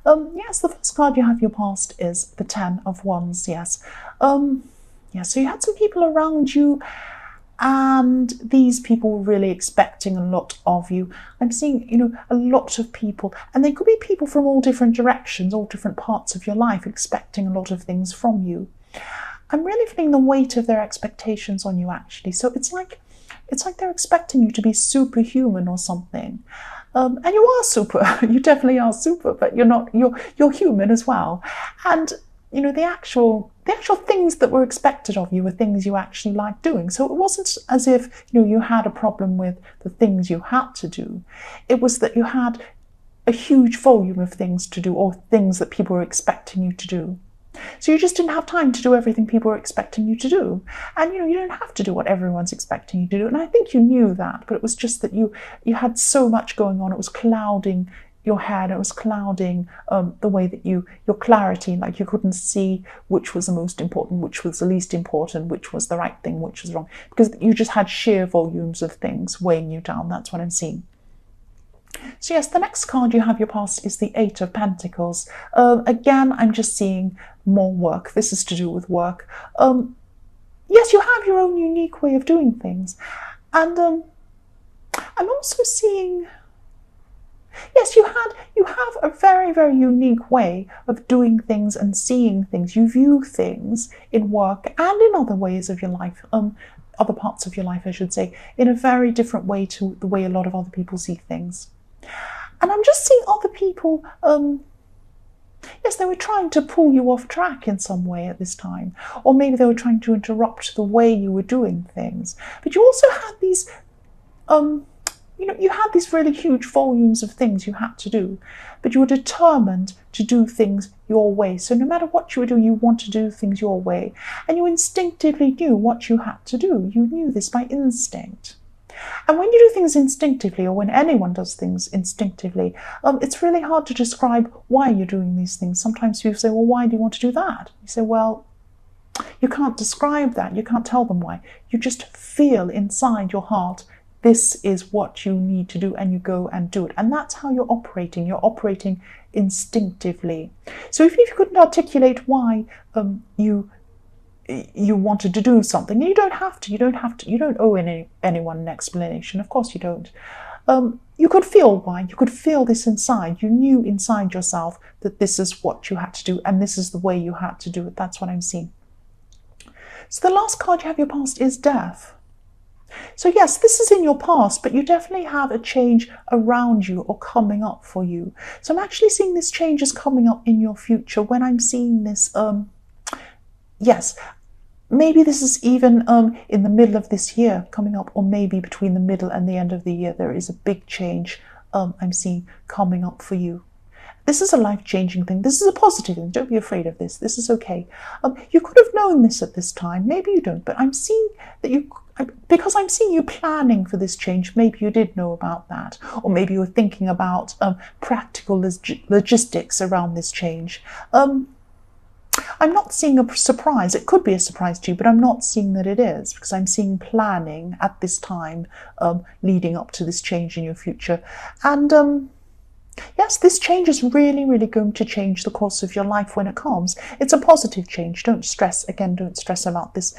Yes, the first card you have your past is the Ten of Wands, yes. So you had some people around you, and these people were really expecting a lot of you. I'm seeing, a lot of people, and they could be people from all different directions, all different parts of your life, expecting a lot of things from you. I'm really feeling the weight of their expectations on you, actually. So it's like they're expecting you to be superhuman or something. And you are super. You definitely are super, but you're not. You're human as well. And the actual things that were expected of you were things you actually liked doing. So it wasn't as if you had a problem with the things you had to do. It was that you had a huge volume of things to do, or things that people were expecting you to do. So you just didn't have time to do everything people were expecting you to do. And you don't have to do what everyone's expecting you to do. And I think you knew that, but it was just that you had so much going on. It was clouding your head. It was clouding the way that your clarity, like you couldn't see which was the most important, which was the least important, which was the right thing, which was wrong, because you just had sheer volumes of things weighing you down. That's what I'm seeing. So yes, the next card you have your past is the Eight of Pentacles. Again, I'm just seeing more work. This is to do with work. Yes, you have your own unique way of doing things. And I'm also seeing, yes, you have a very, very unique way of doing things and seeing things. You view things in work and in other ways of your life, other parts of your life, I should say, in a very different way to the way a lot of other people see things. And I'm just seeing other people, yes, they were trying to pull you off track in some way at this time. Or maybe they were trying to interrupt the way you were doing things. But you also had these, you had these really huge volumes of things you had to do. But you were determined to do things your way. So no matter what you were doing, you wanted to do things your way. And you instinctively knew what you had to do. You knew this by instinct. And when you do things instinctively, or when anyone does things instinctively, it's really hard to describe why you're doing these things. Sometimes people say, well, why do you want to do that? You say, well, you can't describe that. You can't tell them why. You just feel inside your heart, this is what you need to do, and you go and do it. And that's how you're operating. You're operating instinctively. So even if you couldn't articulate why you wanted to do something, you don't have to. You don't owe anyone an explanation. Of course you don't. You could feel why. You could feel this inside. You knew inside yourself that this is what you had to do, and this is the way you had to do it. That's what I'm seeing. So the last card you have your past is Death. So yes, this is in your past, but you definitely have a change around you or coming up for you. So I'm actually seeing this change is coming up in your future. When I'm seeing this, yes, maybe this is even in the middle of this year coming up, or maybe between the middle and the end of the year, there is a big change I'm seeing coming up for you. This is a life-changing thing. This is a positive thing. Don't be afraid of this. This is okay. You could have known this at this time. Maybe you don't, but I'm seeing that because I'm seeing you planning for this change, maybe you did know about that. Or maybe you were thinking about practical logistics around this change. I'm not seeing a surprise. It could be a surprise to you, but I'm not seeing that it is, because I'm seeing planning at this time leading up to this change in your future. And yes, this change is really, really going to change the course of your life when it comes. It's a positive change. Don't stress. Again, don't stress about this.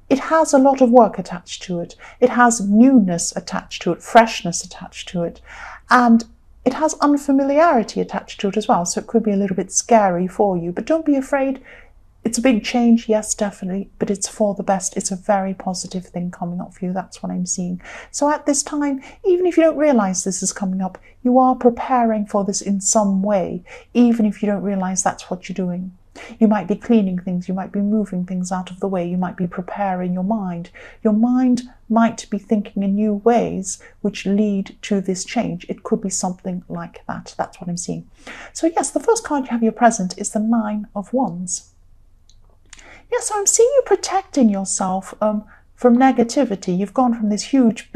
It has a lot of work attached to it. It has newness attached to it, freshness attached to it. And it has unfamiliarity attached to it as well, so it could be a little bit scary for you. But don't be afraid. It's a big change, yes, definitely, but it's for the best. It's a very positive thing coming up for you. That's what I'm seeing. So at this time, even if you don't realize this is coming up, you are preparing for this in some way, even if you don't realize that's what you're doing. You might be cleaning things, you might be moving things out of the way, you might be preparing your mind. Your mind might be thinking in new ways which lead to this change. It could be something like that. That's what I'm seeing. So yes, the first card you have in your present is the Nine of Wands. Yes, so I'm seeing you protecting yourself from negativity. You've gone from this huge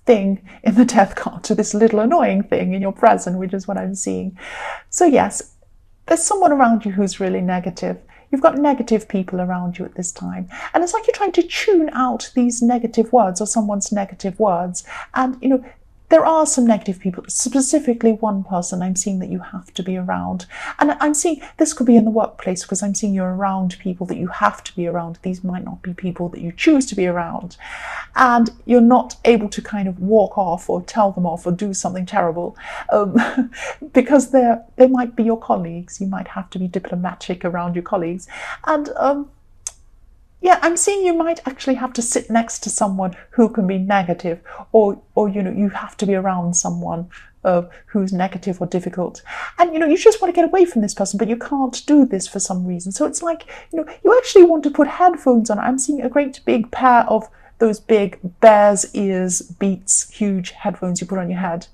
thing in the Death card to this little annoying thing in your present, which is what I'm seeing. So yes, there's someone around you who's really negative. You've got negative people around you at this time. And it's like you're trying to tune out these negative words or someone's negative words. And, there are some negative people, specifically one person I'm seeing that you have to be around. And I'm seeing this could be in the workplace, because I'm seeing you're around people that you have to be around. These might not be people that you choose to be around. And you're not able to kind of walk off or tell them off or do something terrible, because they might be your colleagues. You might have to be diplomatic around your colleagues. And yeah, I'm seeing you might actually have to sit next to someone who can be negative, or you have to be around someone who's negative or difficult. And you just want to get away from this person, but you can't do this for some reason. So it's like, you actually want to put headphones on. I'm seeing a great big pair of those big bear's ears, Beats, huge headphones you put on your head.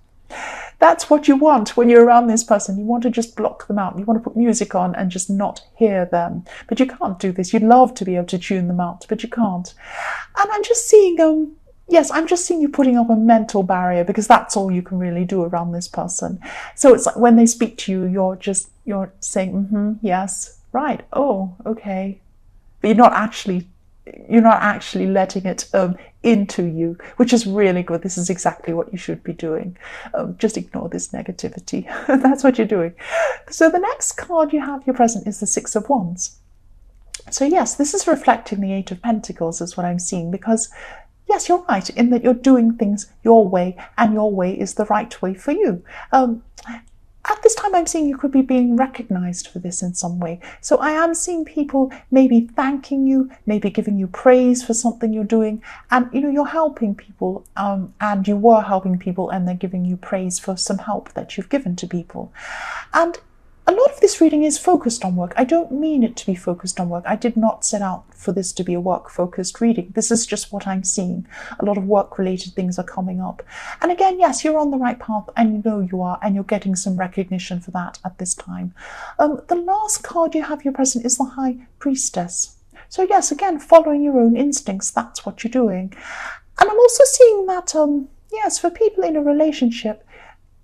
That's what you want when you're around this person. You want to just block them out. You want to put music on and just not hear them. But you can't do this. You'd love to be able to tune them out, but you can't. And I'm just seeing, yes, I'm just seeing you putting up a mental barrier, because that's all you can really do around this person. So it's like when they speak to you, you're saying, yes, right, oh, okay. But you're not actually letting it into you, which is really good. This is exactly what you should be doing. Just ignore this negativity. That's what you're doing. So the next card you have, your present, is the Six of Wands. So yes, this is reflecting the Eight of Pentacles, is what I'm seeing, because yes, you're right in that you're doing things your way, and your way is the right way for you. At this time, I'm seeing you could be being recognized for this in some way. So I am seeing people maybe thanking you, maybe giving you praise for something you're doing. And, you're helping people, and you were helping people, and they're giving you praise for some help that you've given to people. And a lot of this reading is focused on work. I don't mean it to be focused on work. I did not set out for this to be a work-focused reading. This is just what I'm seeing. A lot of work-related things are coming up. And again, yes, you're on the right path, and you know you are, and you're getting some recognition for that at this time. The last card you have, your present, is the High Priestess. So yes, again, following your own instincts, that's what you're doing. And I'm also seeing that, yes, for people in a relationship,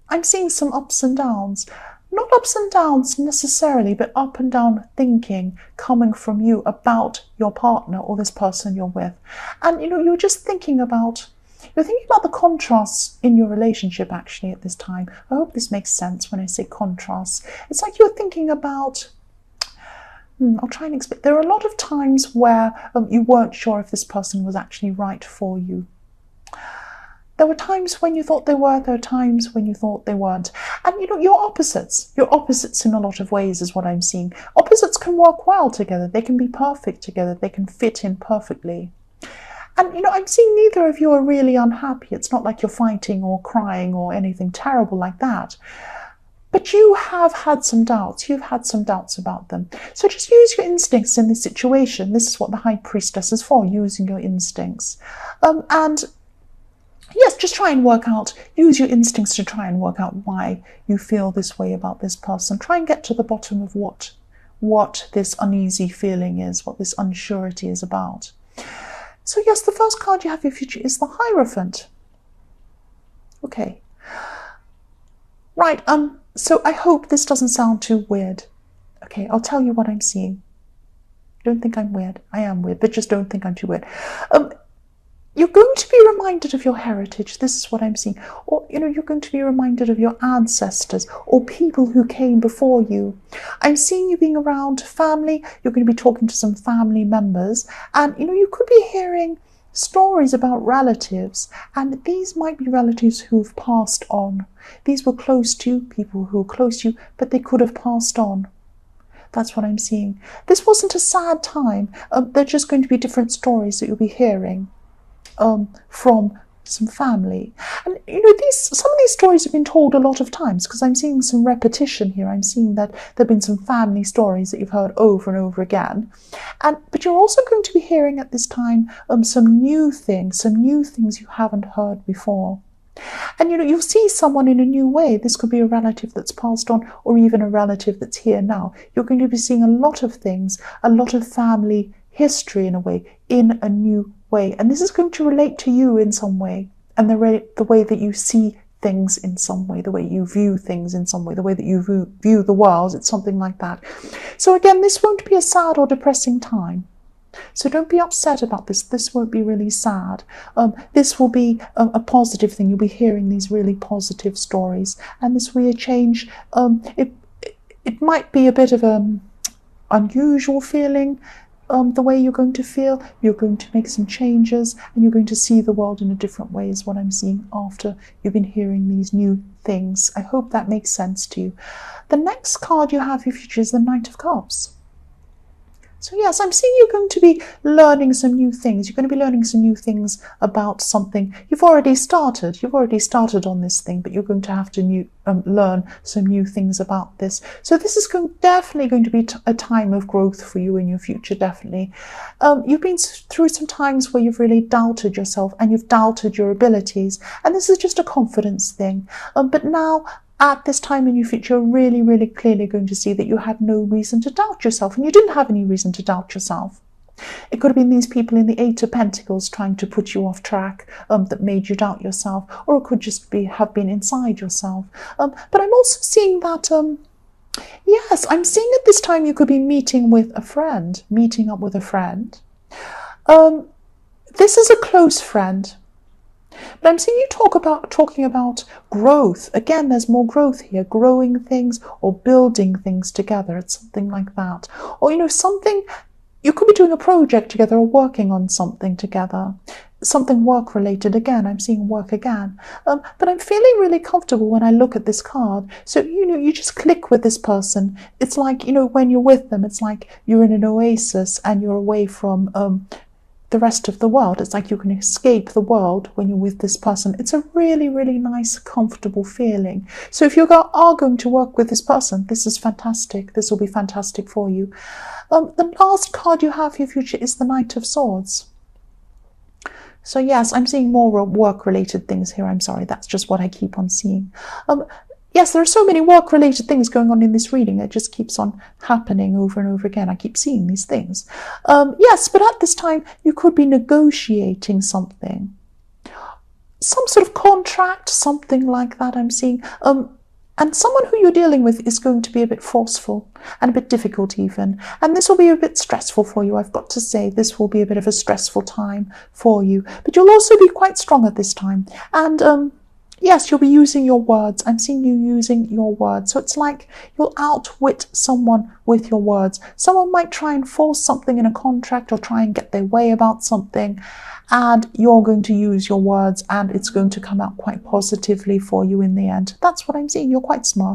I'm seeing some ups and downs. Not ups and downs necessarily, but up and down thinking coming from you about your partner or this person you're with. And, you're just thinking about, the contrasts in your relationship actually at this time. I hope this makes sense when I say contrasts. It's like you're thinking about, I'll try and explain. There are a lot of times where you weren't sure if this person was actually right for you. There were times when you thought they were, there were times when you thought they weren't. And, you're opposites. You're opposites in a lot of ways is what I'm seeing. Opposites can work well together. They can be perfect together. They can fit in perfectly. And, I'm seeing neither of you are really unhappy. It's not like you're fighting or crying or anything terrible like that. But you have had some doubts. You've had some doubts about them. So just use your instincts in this situation. This is what the High Priestess is for, using your instincts. And yes, just try and use your instincts to try and work out why you feel this way about this person. Try and get to the bottom of what this uneasy feeling is, what this unsurety is about. So yes, the first card you have for your future is the Hierophant. Okay. Right, so I hope this doesn't sound too weird. Okay, I'll tell you what I'm seeing. Don't think I'm weird. I am weird, but just don't think I'm too weird. You're going to be reminded of your heritage. This is what I'm seeing. Or, you're going to be reminded of your ancestors or people who came before you. I'm seeing you being around family. You're going to be talking to some family members. And, you could be hearing stories about relatives. And these might be relatives who've passed on. These were close to you, people who were close to you, but they could have passed on. That's what I'm seeing. This wasn't a sad time. They're just going to be different stories that you'll be hearing from some family. And some of these stories have been told a lot of times, because I'm seeing some repetition here. I'm seeing that there have been some family stories that you've heard over and over again. But you're also going to be hearing at this time some new things you haven't heard before. And you'll see someone in a new way. This could be a relative that's passed on, or even a relative that's here now. You're going to be seeing a lot of things, a lot of family history in a way, in a new way. And this is going to relate to you in some way, and the way that you see things in some way, the way you view things in some way, the way that you view the world. It's something like that. So again, this won't be a sad or depressing time. So don't be upset about this. This won't be really sad. This will be a positive thing. You'll be hearing these really positive stories, and this will be a change. It might be a bit of an unusual feeling. The way you're going to feel, you're going to make some changes, and you're going to see the world in a different way, is what I'm seeing after you've been hearing these new things. I hope that makes sense to you. The next card you have for your future is the Knight of Cups. So yes, I'm seeing you're going to be learning some new things. You're going to be learning some new things about something you've already started. You've already started on this thing, but you're going to have to learn some new things about this. So this is definitely going to be a time of growth for you in your future, definitely. You've been through some times where you've really doubted yourself and you've doubted your abilities. And this is just a confidence thing. But now, at this time in your future, you're really, really clearly going to see that you had no reason to doubt yourself, and you didn't have any reason to doubt yourself. It could have been these people in the Eight of Pentacles trying to put you off track that made you doubt yourself, or it could just have been inside yourself. But I'm also seeing that, yes, I'm seeing at this time you could be meeting up with a friend. This is a close friend. But I'm seeing you talking about growth. Again, there's more growth here, growing things or building things together. It's something like that. Or, something, you could be doing a project together or working on something together. Something work-related. Again, I'm seeing work again. But I'm feeling really comfortable when I look at this card. So, you just click with this person. It's like, when you're with them, it's like you're in an oasis and you're away from the rest of the world. It's like you can escape the world when you're with this person. It's a really, really nice, comfortable feeling. So if you are going to work with this person, this is fantastic. This will be fantastic for you. The last card you have for your future is the Knight of Swords. So yes, I'm seeing more work-related things here. I'm sorry, that's just what I keep on seeing. Yes, there are so many work-related things going on in this reading. It just keeps on happening over and over again. I keep seeing these things. Yes, but at this time, you could be negotiating something. Some sort of contract, something like that I'm seeing. And someone who you're dealing with is going to be a bit forceful and a bit difficult even. And this will be a bit stressful for you. I've got to say, this will be a bit of a stressful time for you. But you'll also be quite strong at this time. And yes, you'll be using your words. I'm seeing you using your words. So it's like you'll outwit someone with your words. Someone might try and force something in a contract or try and get their way about something. And you're going to use your words and it's going to come out quite positively for you in the end. That's what I'm seeing. You're quite smart.